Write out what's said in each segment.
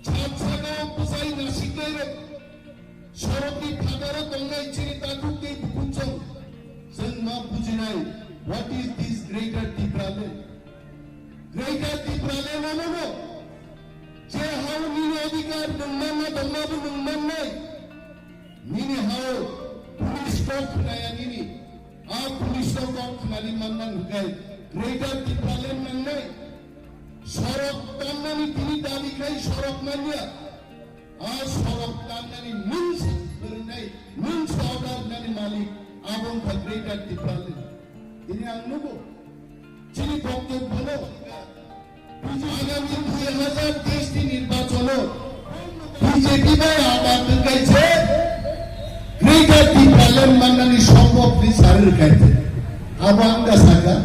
ছাপছাগাঁও পুজাই নাসিকের সড়কनि फादारा दंनाय चिनि ताकुके बुकुनजों जों मा बुजिनाय what is this greater Diprale नमो जे हाव निनि अधिकार नंमाना दंनाबो नंमाननाय निनि हाव पुलिस स्टॉप नाया निनि आ पुलिस स्टॉप खानानि माननां गाय greater Diprale नंनाय সড়ক টান্নানি তিনি দাবি খাই সড়ক মানিয়া আর সড়ক টান্নানি মুন্স অর্ডার নানি মালিক আবং গ্রেটার Diprale তিনি আনবো যিনি বক্তব্য হলো আগামী 2023 নির্বাচন বিজেপি ভাই আবার গাইছে গ্রেটার Diprale মাননানি সম্ভব বিচারের গাইছে আবাঙ্গা সাগা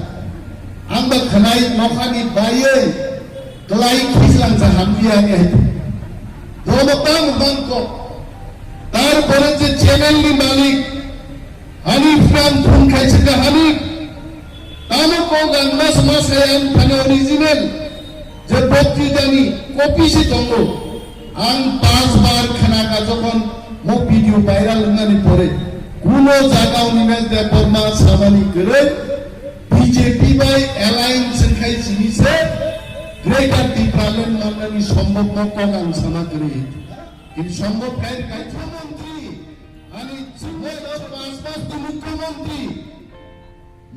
আমরা খানাই নখানি বাইয়ে Kelai kislang sahambianya itu. Dua bangkok. Taruh je channel ni malik. Hanif nam pun kai cakap Hanif. Tamu kau mas yang pada original. Jebokti jani kopi si tunggu. Ang 5 bar khana ka jokon mo video viral ngani pore. Kuno jagao ni mes de porma samani kere. BJP by alliance kai sini se. Greater Diprale মাননানি সম্ভব নকং আং সানা করে in সম্ভব কাই মুখ্যমন্ত্রী আমি মুখ্যমন্ত্রী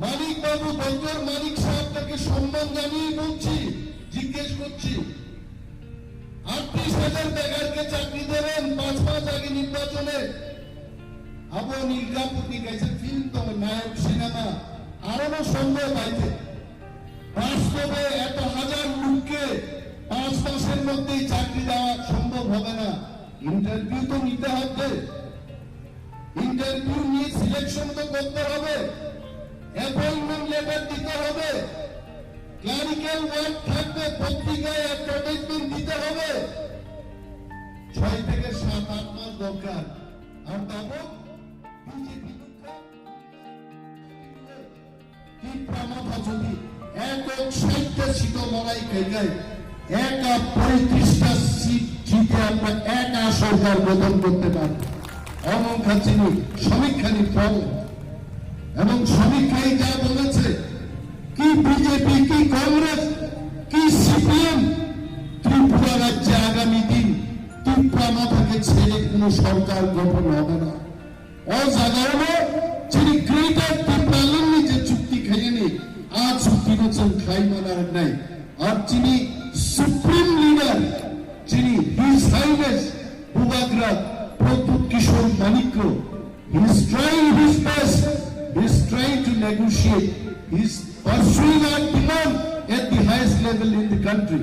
মানিক বাবু doctor মানিক সাহেবকে সম্মান জানিয়ে বলছি জিজ্ঞেস করছি 38,000 বেকারকে চাকরি দেবেন 5 মাস আগে নির্বাচনে আবু নীলকাপুরনি গাইছে ফিল্ম তো নায়ক সিনেমা আরো সম্ভব আছে বাস্তবে এত হাজার লোককে 5 মাসের মধ্যেই চাকরি দেওয়া সম্ভব হবে না ইন্টারভিউ তো নিতে হবে ইন্টারভিউ নিয়ে সিলেকশন তো করতে হবে অ্যাপয়েন্টমেন্ট লেটার দিতে হবে ক্লারিক্যাল ওয়ার্ক থাকবে পত্রিকায় অ্যাডভার্টাইজমেন্ট দিতে হবে 6 থেকে 7-8 মাস দরকার আর তারপর বিজেপি কি প্রমাণ যদি একক 60টা সিট লড়াই খেয়ে একা 35টা সিট জিতে আমরা একা সরকার গঠন করতে পারি এমন খাচ্ছিনি সমীক্ষানি ফল এবং সমীক্ষায় যা বলেছে কি বিজেপি কি কংগ্রেস কি সিপিএম ত্রিপুরা রাজ্যে আগামী দিন ত্রিপুরা মাথাকে ছেড়ে কোন সরকার গঠন হবে না ও জায়গায় যিনি গ্রেটার Diprale যে চুক্তি খেয়েনি আজ চুক্তি করছেন খাই মানার নাই আর যিনি সুপ্রিম লিডার যিনি his highness Bubagra Pradyot Kishore Manikya he is trying his best he is trying to negotiate he is pursuing our demand at the highest level in the country